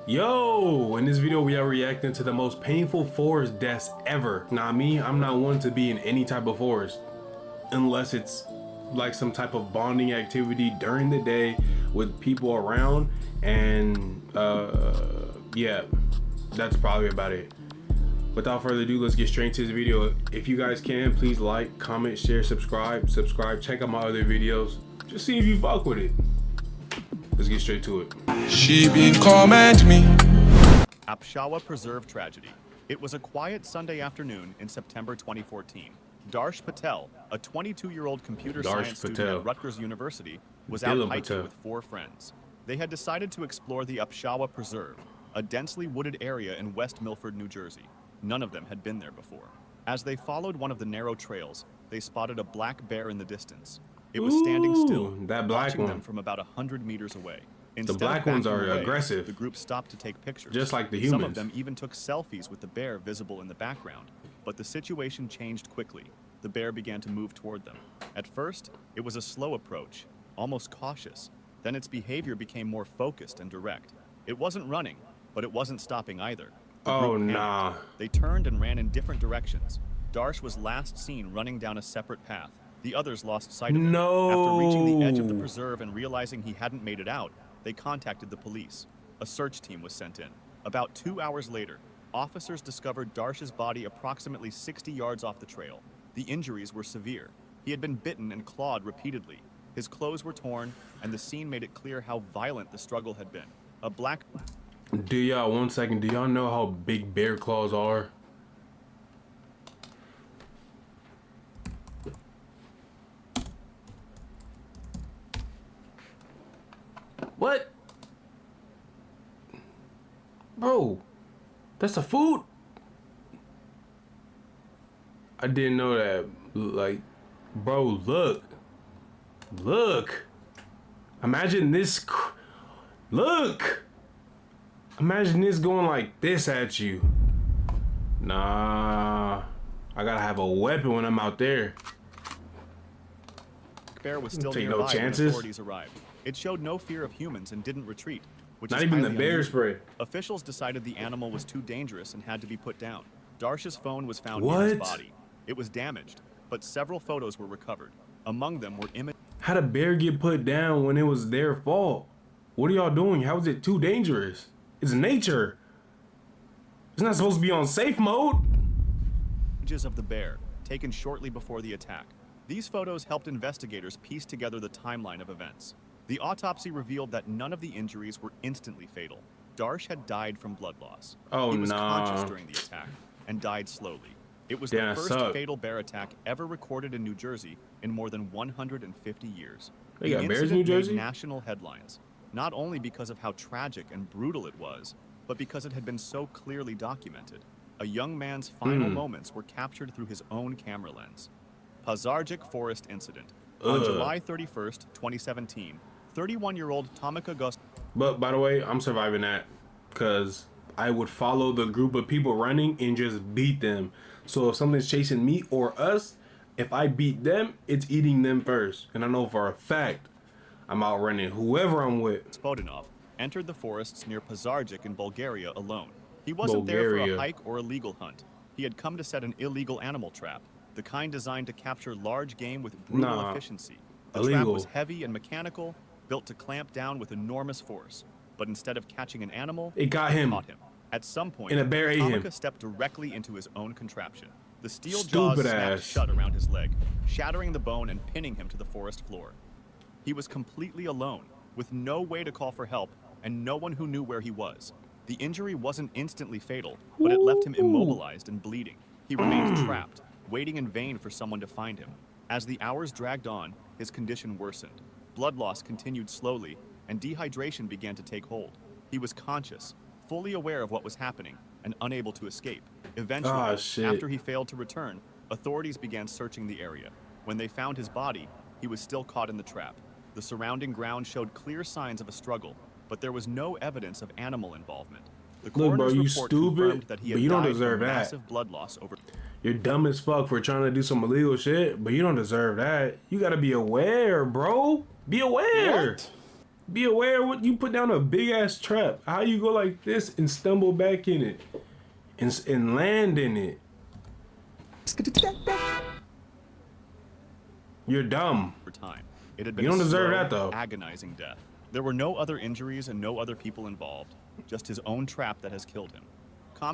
Yo, in this video we are reacting to the most painful forest deaths ever. Now me, I'm not one to be in any type of forest unless it's like some type of bonding activity during the day with people around, and yeah, that's probably about it. Without further ado, let's get straight into this video. If you guys can, please like, comment, share, subscribe, check out my other videos. Just see if you fuck with it. Let's get straight to it. She been comment me. Apshawa Preserve tragedy. It was a quiet Sunday afternoon in September 2014. Darsh Patel, a 22-year-old computer science student at Rutgers University, was out hiking with 4 friends. They had decided to explore the Apshawa Preserve, a densely wooded area in West Milford, New Jersey. None of them had been there before. As they followed one of the narrow trails, they spotted a black bear in the distance. It was standing still, watching them from about 100 meters away. Instead the black ones are aggressive. The group stopped to take pictures. Just like the humans. Some of them even took selfies with the bear visible in the background. But the situation changed quickly. The bear began to move toward them. At first, it was a slow approach, almost cautious. Then its behavior became more focused and direct. It wasn't running, but it wasn't stopping either. Oh, nah. They turned and ran in different directions. Darsh was last seen running down a separate path. The others lost sight of him. After reaching the edge of the preserve and realizing he hadn't made it out, they contacted the police. A search team was sent in. About 2 hours later, officers discovered Darsh's body approximately 60 yards off the trail. The injuries were severe. He had been bitten and clawed repeatedly. His clothes were torn, and the scene made it clear how violent the struggle had been. A black... Do y'all, 1 second, do y'all know how big bear claws are? What? Bro, that's a food? I didn't know that. Like, bro, look. Look. Imagine this. Look. Imagine this going like this at you. Nah. I gotta have a weapon when I'm out there. Bear was still nearby when authorities arrived. It showed no fear of humans and didn't retreat, which not is even the highly bear unusual. spray. Officials decided the animal was too dangerous and had to be put down. Darsh's phone was found near his body. It was damaged, but several photos were recovered. Among them were images. How'd a bear get put down when it was their fault? What are y'all doing? How is it too dangerous? It's nature. It's not supposed to be on safe mode. Images of the bear, taken shortly before the attack. These photos helped investigators piece together the timeline of events. The autopsy revealed that none of the injuries were instantly fatal. Darsh had died from blood loss. He was conscious during the attack and died slowly. It was the first fatal bear attack ever recorded in New Jersey in more than 150 years. They got bears in New Jersey? Made national headlines, not only because of how tragic and brutal it was, but because it had been so clearly documented. A young man's final moments were captured through his own camera lens. Pazarjik Forest incident. On July 31st, 2017, 31-year-old Tomika Gus. But by the way, I'm surviving that because I would follow the group of people running and just beat them. So if something's chasing me or us, if I beat them, it's eating them first. And I know for a fact I'm outrunning whoever I'm with. Spodinov entered the forests near Pazarjik in Bulgaria alone. He wasn't there for a hike or a legal hunt. He had come to set an illegal animal trap, the kind designed to capture large game with brutal efficiency. The trap was heavy and mechanical, built to clamp down with enormous force. But instead of catching an animal, it caught him. At some point, and a bear ate him. Tomika stepped directly into his own contraption. The steel jaws snapped shut around his leg, shattering the bone and pinning him to the forest floor. He was completely alone, with no way to call for help and no one who knew where he was. The injury wasn't instantly fatal, but it left him immobilized and bleeding. He remained trapped, waiting in vain for someone to find him. As the hours dragged on, his condition worsened. Blood loss continued slowly, and dehydration began to take hold. He was conscious, fully aware of what was happening, and unable to escape. Eventually, after he failed to return, authorities began searching the area. When they found his body, he was still caught in the trap. The surrounding ground showed clear signs of a struggle, but there was no evidence of animal involvement. The coroner's report confirmed that he had died from massive blood loss over... You're dumb as fuck for trying to do some illegal shit, but you don't deserve that. You gotta be aware, bro. Be aware. What? Be aware what you put down a big ass trap. How you go like this and stumble back in it and land in it? You're dumb. For time. It had been You don't a deserve slow, that though. agonizing death. There were no other injuries and no other people involved. Just his own trap that has killed him.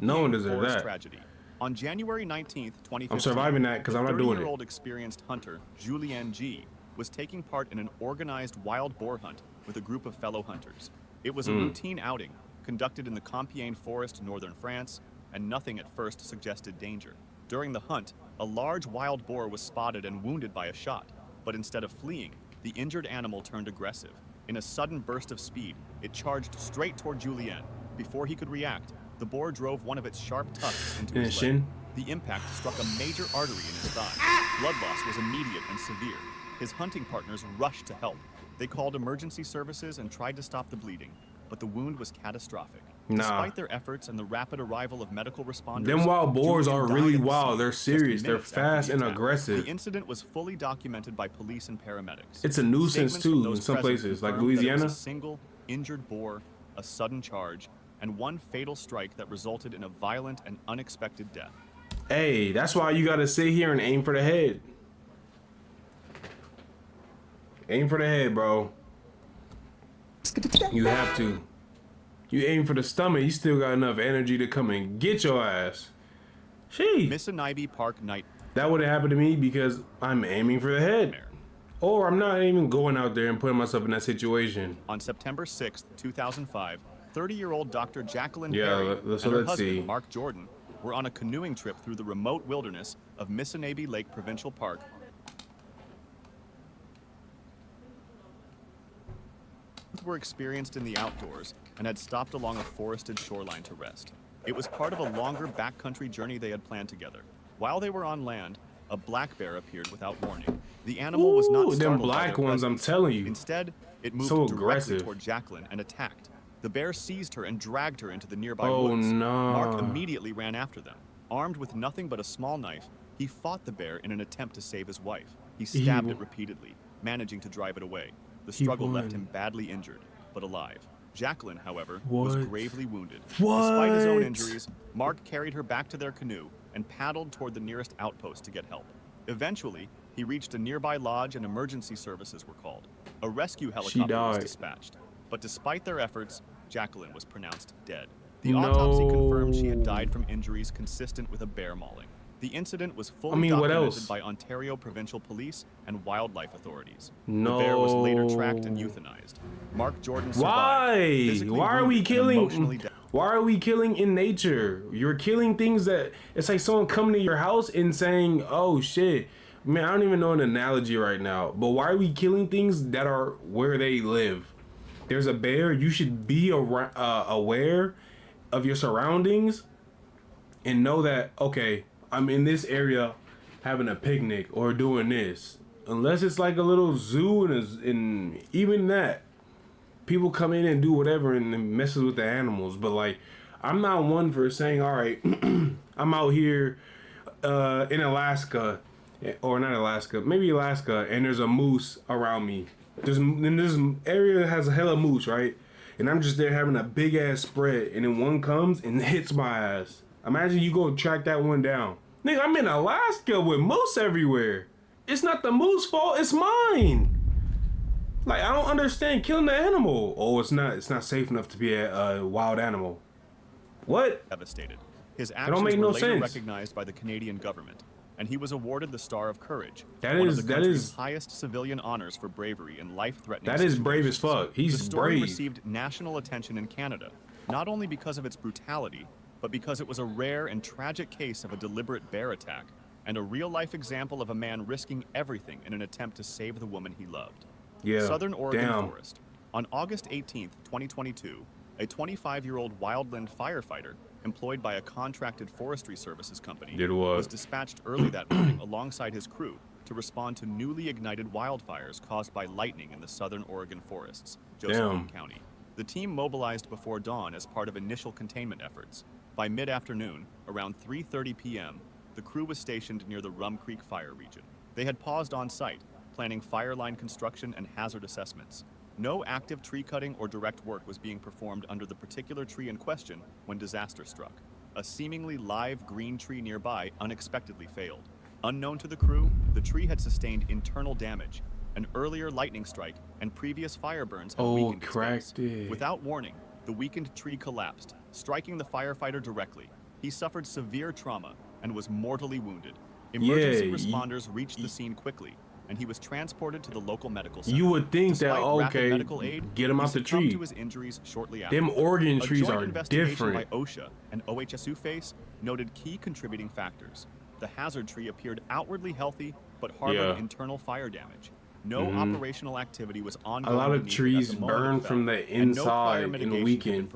No one deserves Forrest that. Tragedy. On January 19th, 2015, I'm surviving that because I'm not doing it. 30-year-old experienced hunter, Julien G., was taking part in an organized wild boar hunt with a group of fellow hunters. It was a routine outing, conducted in the Compiègne Forest, northern France, and nothing at first suggested danger. During the hunt, a large wild boar was spotted and wounded by a shot, but instead of fleeing, the injured animal turned aggressive. In a sudden burst of speed, it charged straight toward Julien. Before he could react, the boar drove one of its sharp tusks into his leg. The impact struck a major artery in his thigh. Blood loss was immediate and severe. His hunting partners rushed to help. They called emergency services and tried to stop the bleeding, but the wound was catastrophic. Despite their efforts and the rapid arrival of medical responders, them wild boars Julien are died really at the wild. scene They're just serious. They're minutes after fast the and attack. aggressive. The incident was fully documented by police and paramedics. It's a nuisance Statements from too those in some present places, like confirmed that it was Louisiana. a single injured boar, a sudden charge, and one fatal strike that resulted in a violent and unexpected death. Hey, that's why you gotta sit here and aim for the head. Aim for the head, bro. You have to. You aim for the stomach, you still got enough energy to come and get your ass. She. Mississippi Park Night. That would have happened to me because I'm aiming for the head. Or I'm not even going out there and putting myself in that situation. On September 6th, 2005, 30-year-old Dr. Jacqueline Yeah, Perry so and her let's husband, see. Mark Jordan, were on a canoeing trip through the remote wilderness of Mississippi Lake Provincial Park. Both were experienced in the outdoors and had stopped along a forested shoreline to rest. It was part of a longer backcountry journey they had planned together. While they were on land, a black bear appeared without warning. The animal was not startled them by black their ones, I'm presence. telling you. Instead, it moved So directly aggressive. toward Jacqueline and attacked. The bear seized her and dragged her into the nearby Oh, woods. no. Mark immediately ran after them. Armed with nothing but a small knife, he fought the bear in an attempt to save his wife. He stabbed it repeatedly, managing to drive it away. The struggle left him badly injured, but alive. Jacqueline, however, was gravely wounded. Despite his own injuries, Mark carried her back to their canoe and paddled toward the nearest outpost to get help. Eventually, he reached a nearby lodge and emergency services were called. A rescue helicopter was dispatched. But despite their efforts, Jacqueline was pronounced dead. The autopsy confirmed she had died from injuries consistent with a bear mauling. The incident was fully documented by Ontario Provincial Police and wildlife authorities. The bear was later tracked and euthanized. Mark Jordan survived. Why are we killing? Why are we killing in nature? You're killing things that it's like someone coming to your house and saying, "Oh shit, man, I don't even know an analogy right now." But why are we killing things that are where they live? There's a bear. You should be aware of your surroundings and know that, okay, I'm in this area having a picnic or doing this. Unless it's like a little zoo and even that, people come in and do whatever and it messes with the animals. But like, I'm not one for saying, all right, I'm out here in Alaska, or not Alaska, maybe Alaska, and there's a moose around me. This area that has a hella moose, right? And I'm just there having a big ass spread, and then one comes and hits my ass. Imagine you go track that one down. Nigga, I'm in Alaska with moose everywhere. It's not the moose fault, it's mine. Like, I don't understand killing the animal. Oh, it's not safe enough to be a wild animal. What? Devastated. His That actions don't make were no later sense. recognized by the Canadian government, and he was awarded the Star of Courage, That one is- of the that country's is- highest civilian honors for bravery in life-threatening That is brave as situations. fuck. He's The story brave. received national attention in Canada, not only because of its brutality, but because it was a rare and tragic case of a deliberate bear attack, and a real-life example of a man risking everything in an attempt to save the woman he loved. Yeah. Southern Oregon damn. Forest. On August 18th, 2022, a 25-year-old wildland firefighter employed by a contracted forestry services company was dispatched early that morning alongside his crew to respond to newly ignited wildfires caused by lightning in the southern Oregon forests, Josephine County. The team mobilized before dawn as part of initial containment efforts. By mid-afternoon, around 3:30 p.m., the crew was stationed near the Rum Creek fire region. They had paused on site, planning fire line construction and hazard assessments. No active tree cutting or direct work was being performed under the particular tree in question when disaster struck. A seemingly live green tree nearby unexpectedly failed. Unknown to the crew, the tree had sustained internal damage. An earlier lightning strike and previous fire burns had weakened its base. Without warning, the weakened tree collapsed, striking the firefighter directly. He suffered severe trauma and was mortally wounded. Emergency responders reached the scene quickly, and he was transported to the local medical center. You would think that, okay, medical aid, get him out the tree. To his injuries shortly after. Them Oregon trees are investigation different. By OSHA and OHSU noted key contributing factors. The hazard tree appeared outwardly healthy, but harbored internal fire damage. No operational activity was ongoing. A lot of trees burn from the inside and weaken,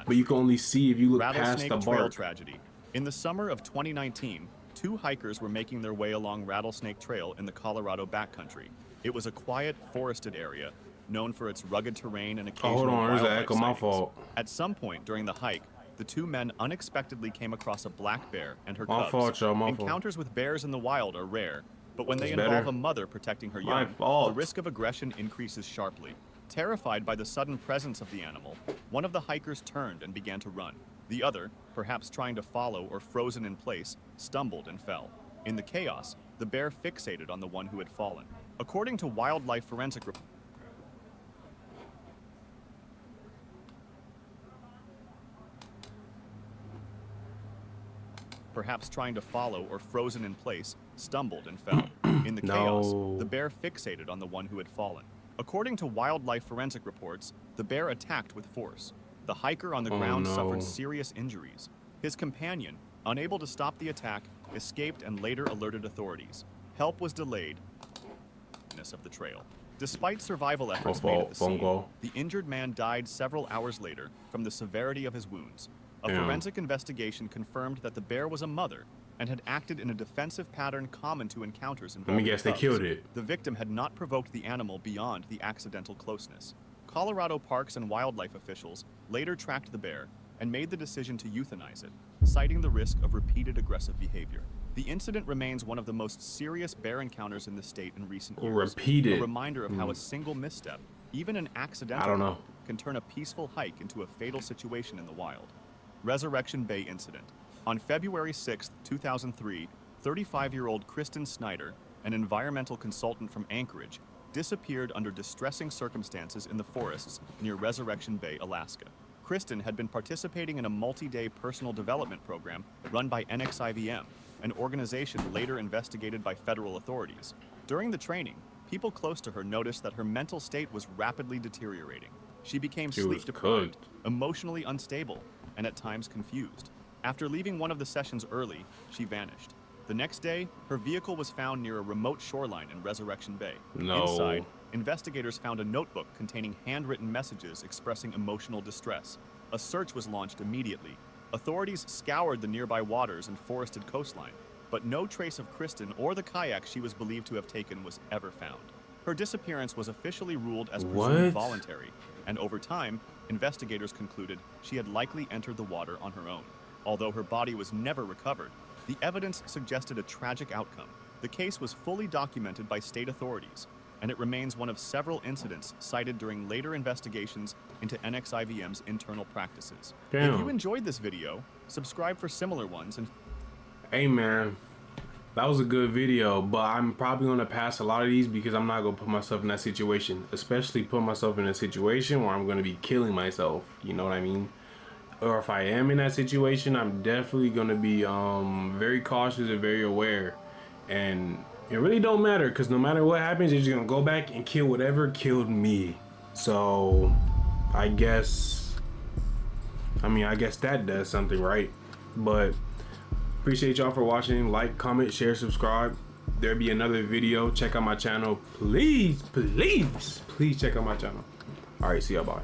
but you can only see if you look past the bark. Tragedy. In the summer of 2019, 2 hikers were making their way along Rattlesnake Trail in the Colorado backcountry. It was a quiet, forested area, known for its rugged terrain and occasional wildlife sightings. At some point during the hike, the 2 men unexpectedly came across a black bear and her cubs. Encounters with bears in the wild are rare, but when they involve a mother protecting her young, the risk of aggression increases sharply. Terrified by the sudden presence of the animal, one of the hikers turned and began to run. The other, perhaps trying to follow or frozen in place, stumbled and fell. In the chaos, the bear fixated on the one who had fallen. According to wildlife forensic reports, perhaps trying to follow or frozen in place, stumbled and fell. In the chaos, the bear fixated on the one who had fallen. According to wildlife forensic reports, the bear attacked with force. The hiker on the ground suffered serious injuries. His companion, unable to stop the attack, escaped and later alerted authorities. Help was delayed of the trail. Despite survival efforts made at the scene, the injured man died several hours later from the severity of his wounds. A forensic investigation confirmed that the bear was a mother and had acted in a defensive pattern common to encounters involving cubs. They killed it. The victim had not provoked the animal beyond the accidental closeness. Colorado Parks and Wildlife officials later tracked the bear and made the decision to euthanize it, citing the risk of repeated aggressive behavior. The incident remains one of the most serious bear encounters in the state in recent years. A reminder of how a single misstep, even an accidental one, can turn a peaceful hike into a fatal situation in the wild. Resurrection Bay Incident. On February 6, 2003, 35-year-old Kristen Snyder, an environmental consultant from Anchorage, disappeared under distressing circumstances in the forests near Resurrection Bay, Alaska. Kristen had been participating in a multi-day personal development program run by NXIVM, an organization later investigated by federal authorities. During the training, people close to her noticed that her mental state was rapidly deteriorating. She became sleep-deprived, emotionally unstable, and at times confused. After leaving one of the sessions early, she vanished. The next day, her vehicle was found near a remote shoreline in Resurrection Bay. Inside, investigators found a notebook containing handwritten messages expressing emotional distress. A search was launched immediately. Authorities scoured the nearby waters and forested coastline, but no trace of Kristen or the kayak she was believed to have taken was ever found. Her disappearance was officially ruled as presumed voluntary, and over time, investigators concluded she had likely entered the water on her own. Although her body was never recovered, the evidence suggested a tragic outcome. The case was fully documented by state authorities, and it remains one of several incidents cited during later investigations into NXIVM's internal practices. If you enjoyed this video, subscribe for similar ones. And hey man, that was a good video, but I'm probably gonna pass a lot of these because I'm not gonna put myself in that situation, especially put myself in a situation where I'm gonna be killing myself, you know what I mean? Or if I am in that situation, I'm definitely gonna be very cautious and very aware. And it really don't matter, because no matter what happens, you're just gonna go back and kill whatever killed me. So I guess that does something right. But appreciate y'all for watching. Like, comment, share, subscribe. There'll be another video. Check out my channel. Please check out my channel. All right, see y'all, bye.